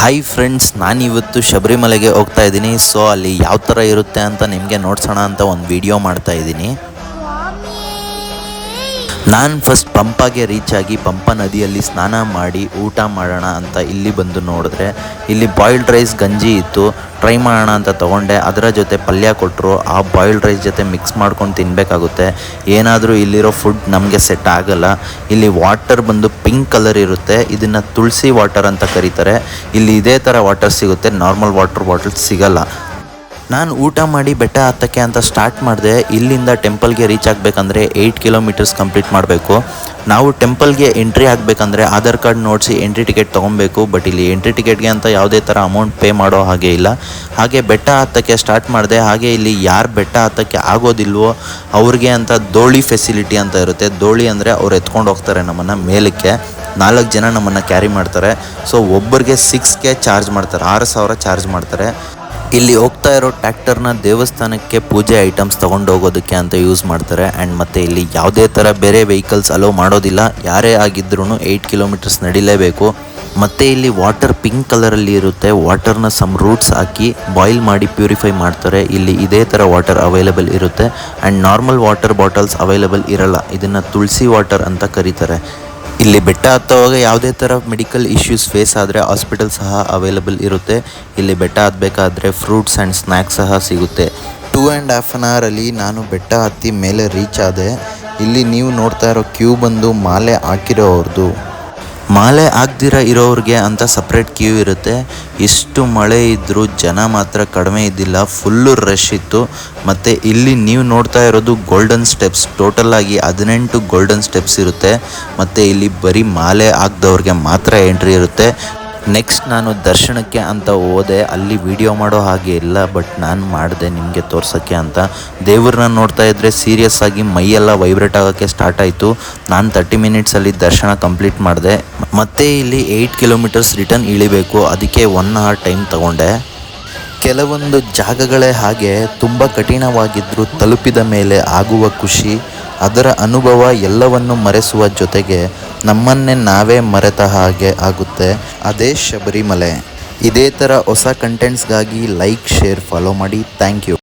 Hi friends, ನಾನಿವತ್ತು ಶಬರಿಮಲೆಗೆ ಹೋಗ್ತಾ ಇದ್ದೀನಿ. ಸೊ ಅಲ್ಲಿ ಯಾವ ಥರ ಇರುತ್ತೆ ಅಂತ ನಿಮಗೆ ನೋಡ್ಸೋಣ ಅಂತ ಒಂದು ವಿಡಿಯೋ ಮಾಡ್ತಾ ಇದ್ದೀನಿ. ನಾನು ಫಸ್ಟ್ ಪಂಪಾಗೆ ರೀಚ್ ಆಗಿ ಪಂಪ ನದಿಯಲ್ಲಿ ಸ್ನಾನ ಮಾಡಿ ಊಟ ಮಾಡೋಣ ಅಂತ ಇಲ್ಲಿ ಬಂದು ನೋಡಿದ್ರೆ ಇಲ್ಲಿ ಬಾಯ್ಲ್ಡ್ ರೈಸ್ ಗಂಜಿ ಇತ್ತು. ಟ್ರೈ ಮಾಡೋಣ ಅಂತ ತೊಗೊಂಡೆ. ಅದರ ಜೊತೆ ಪಲ್ಯ ಕೊಟ್ಟರು. ಆ ಬಾಯ್ಲ್ಡ್ ರೈಸ್ ಜೊತೆ ಮಿಕ್ಸ್ ಮಾಡ್ಕೊಂಡು ತಿನ್ನಬೇಕಾಗುತ್ತೆ. ಏನಾದರೂ ಇಲ್ಲಿರೋ ಫುಡ್ ನಮಗೆ ಸೆಟ್ ಆಗಲ್ಲ. ಇಲ್ಲಿ ವಾಟರ್ ಬಂದು ಪಿಂಕ್ ಕಲರ್ ಇರುತ್ತೆ. ಇದನ್ನು ತುಳಸಿ ವಾಟರ್ ಅಂತ ಕರೀತಾರೆ. ಇಲ್ಲಿ ಇದೇ ಥರ ವಾಟರ್ ಸಿಗುತ್ತೆ, ನಾರ್ಮಲ್ ವಾಟರ್ ಬಾಟಲ್ ಸಿಗಲ್ಲ. ನಾನು ಊಟ ಮಾಡಿ ಬೆಟ್ಟ ಹತ್ತಕ್ಕೆ ಅಂತ ಸ್ಟಾರ್ಟ್ ಮಾಡಿದೆ. ಇಲ್ಲಿಂದ ಟೆಂಪಲ್ಗೆ ರೀಚ್ ಆಗಬೇಕಂದ್ರೆ 8 ಕಿಲೋಮೀಟರ್ಸ್ ಕಂಪ್ಲೀಟ್ ಮಾಡಬೇಕು. ನಾವು ಟೆಂಪಲ್ಗೆ ಎಂಟ್ರಿ ಆಗಬೇಕಂದ್ರೆ ಆಧಾರ್ ಕಾರ್ಡ್ ನೋಡಿಸಿ ಎಂಟ್ರಿ ಟಿಕೆಟ್ ತೊಗೊಬೇಕು. ಬಟ್ ಇಲ್ಲಿ ಎಂಟ್ರಿ ಟಿಕೆಟ್ಗೆ ಅಂತ ಯಾವುದೇ ಥರ ಅಮೌಂಟ್ ಪೇ ಮಾಡೋ ಹಾಗೆ ಇಲ್ಲ. ಹಾಗೆ ಬೆಟ್ಟ ಹತ್ತಕ್ಕೆ ಸ್ಟಾರ್ಟ್ ಮಾಡಿದೆ. ಹಾಗೆ ಇಲ್ಲಿ ಯಾರು ಬೆಟ್ಟ ಹತ್ತಕ್ಕೆ ಆಗೋದಿಲ್ವೋ ಅವ್ರಿಗೆ ಅಂತ ದೋಳಿ ಫೆಸಿಲಿಟಿ ಅಂತ ಇರುತ್ತೆ. ದೋಳಿ ಅಂದರೆ ಅವ್ರು ಎತ್ಕೊಂಡು ಹೋಗ್ತಾರೆ ನಮ್ಮನ್ನು ಮೇಲಕ್ಕೆ. 4 ಜನ ನಮ್ಮನ್ನು ಕ್ಯಾರಿ ಮಾಡ್ತಾರೆ. ಸೊ ಒಬ್ಬರಿಗೆ 6K ಚಾರ್ಜ್ ಮಾಡ್ತಾರೆ, 6,000 ಚಾರ್ಜ್ ಮಾಡ್ತಾರೆ. ಇಲ್ಲಿ ಹೋಗ್ತಾ ಇರೋ ಟ್ರ್ಯಾಕ್ಟರ್ನ ದೇವಸ್ಥಾನಕ್ಕೆ ಪೂಜೆ ಐಟಮ್ಸ್ ತೊಗೊಂಡು ಹೋಗೋದಕ್ಕೆ ಅಂತ ಯೂಸ್ ಮಾಡ್ತಾರೆ. ಆ್ಯಂಡ್ ಮತ್ತು ಇಲ್ಲಿ ಯಾವುದೇ ಥರ ಬೇರೆ ವೆಹಿಕಲ್ಸ್ ಅಲೋ ಮಾಡೋದಿಲ್ಲ. ಯಾರೇ ಆಗಿದ್ರೂ 8 ಕಿಲೋಮೀಟರ್ಸ್ ನಡಿಲೇಬೇಕು. ಮತ್ತು ಇಲ್ಲಿ ವಾಟರ್ ಪಿಂಕ್ ಕಲರಲ್ಲಿ ಇರುತ್ತೆ. ವಾಟರ್ನ ಸಮ್ ರೂಟ್ಸ್ ಹಾಕಿ ಬಾಯ್ಲ್ ಮಾಡಿ ಪ್ಯೂರಿಫೈ ಮಾಡ್ತಾರೆ. ಇಲ್ಲಿ ಇದೇ ಥರ ವಾಟರ್ ಅವೈಲೇಬಲ್ ಇರುತ್ತೆ. And normal water bottles available ಇರಲ್ಲ. ಇದನ್ನು ತುಳಸಿ ವಾಟರ್ ಅಂತ ಕರೀತಾರೆ. ಇಲ್ಲಿ ಬೆಟ್ಟ ಹತ್ತುವಾಗ ಯಾವುದೇ ಥರ ಮೆಡಿಕಲ್ ಇಶ್ಯೂಸ್ ಫೇಸ್ ಆದರೆ ಹಾಸ್ಪಿಟಲ್ ಸಹ ಅವೈಲೇಬಲ್ ಇರುತ್ತೆ. ಇಲ್ಲಿ ಬೆಟ್ಟ ಹತ್ತಬೇಕಾದ್ರೆ ಫ್ರೂಟ್ಸ್ ಆ್ಯಂಡ್ ಸ್ನ್ಯಾಕ್ಸ್ ಸಹ ಸಿಗುತ್ತೆ. 2.5 ಅವರಲ್ಲಿ ನಾನು ಬೆಟ್ಟ ಹತ್ತಿ ಮೇಲೆ ರೀಚ್ ಆದೆ. ಇಲ್ಲಿ ನೀವು ನೋಡ್ತಾ ಇರೋ ಕ್ಯೂ ಬಂದು ಮಾಲೆ ಹಾಕಿರೋವ್ರದ್ದು. ಮಾಲೆ ಹಾಕ್ದಿರ ಇರೋರಿಗೆ ಅಂತ ಸಪ್ರೇಟ್ ಕ್ಯೂ ಇರುತ್ತೆ. ಎಷ್ಟು ಮಳೆ ಇದ್ದರೂ ಜನ ಮಾತ್ರ ಕಡಿಮೆ ಇದ್ದಿಲ್ಲ, ಫುಲ್ಲು ರಶ್ ಇತ್ತು. ಮತ್ತು ಇಲ್ಲಿ ನೀವು ನೋಡ್ತಾ ಇರೋದು ಗೋಲ್ಡನ್ ಸ್ಟೆಪ್ಸ್. ಟೋಟಲಾಗಿ 18 ಗೋಲ್ಡನ್ ಸ್ಟೆಪ್ಸ್ ಇರುತ್ತೆ. ಮತ್ತು ಇಲ್ಲಿ ಬರೀ ಮಾಲೆ ಹಾಕ್ದವ್ರಿಗೆ ಮಾತ್ರ ಎಂಟ್ರಿ ಇರುತ್ತೆ. ನೆಕ್ಸ್ಟ್ ನಾನು ದರ್ಶನಕ್ಕೆ ಅಂತ ಹೋದೆ. ಅಲ್ಲಿ ವಿಡಿಯೋ ಮಾಡೋ ಹಾಗೆ ಇಲ್ಲ, ಬಟ್ ನಾನು ಮಾಡಿದೆ ನಿಮಗೆ ತೋರ್ಸೋಕ್ಕೆ ಅಂತ. ದೇವ್ರನ್ನ ನೋಡ್ತಾ ಇದ್ದರೆ ಸೀರಿಯಸ್ ಆಗಿ ಮೈಯೆಲ್ಲ ವೈಬ್ರೇಟ್ ಆಗೋಕ್ಕೆ ಸ್ಟಾರ್ಟ್ ಆಯಿತು. ನಾನು 30 ಮಿನಿಟ್ಸಲ್ಲಿ ದರ್ಶನ ಕಂಪ್ಲೀಟ್ ಮಾಡಿದೆ. ಮತ್ತು ಇಲ್ಲಿ 8 ಕಿಲೋಮೀಟರ್ಸ್ ರಿಟರ್ನ್ ಇಳಿಬೇಕು. ಅದಕ್ಕೆ 1 ಅವರ್ ಟೈಮ್ ತಗೊಂಡೆ. ಕೆಲವೊಂದು ಜಾಗಗಳೇ ಹಾಗೆ ತುಂಬ ಕಠಿಣವಾಗಿದ್ದರೂ ತಲುಪಿದ ಮೇಲೆ ಆಗುವ ಖುಷಿ, ಅದರ ಅನುಭವ ಎಲ್ಲವನ್ನು ಮರೆಸುವ ಜೊತೆಗೆ ನಮ್ಮನ್ನೇ ನಾವೇ ಮರೆತ ಹಾಗೆ ಆಗುತ್ತೆ. ಅದೇ ಶಬರಿಮಲೆ. ಇದೇ ಥರ ಹೊಸ ಕಂಟೆಂಟ್ಸ್ಗಾಗಿ ಲೈಕ್, ಶೇರ್, ಫಾಲೋ ಮಾಡಿ. Thank you.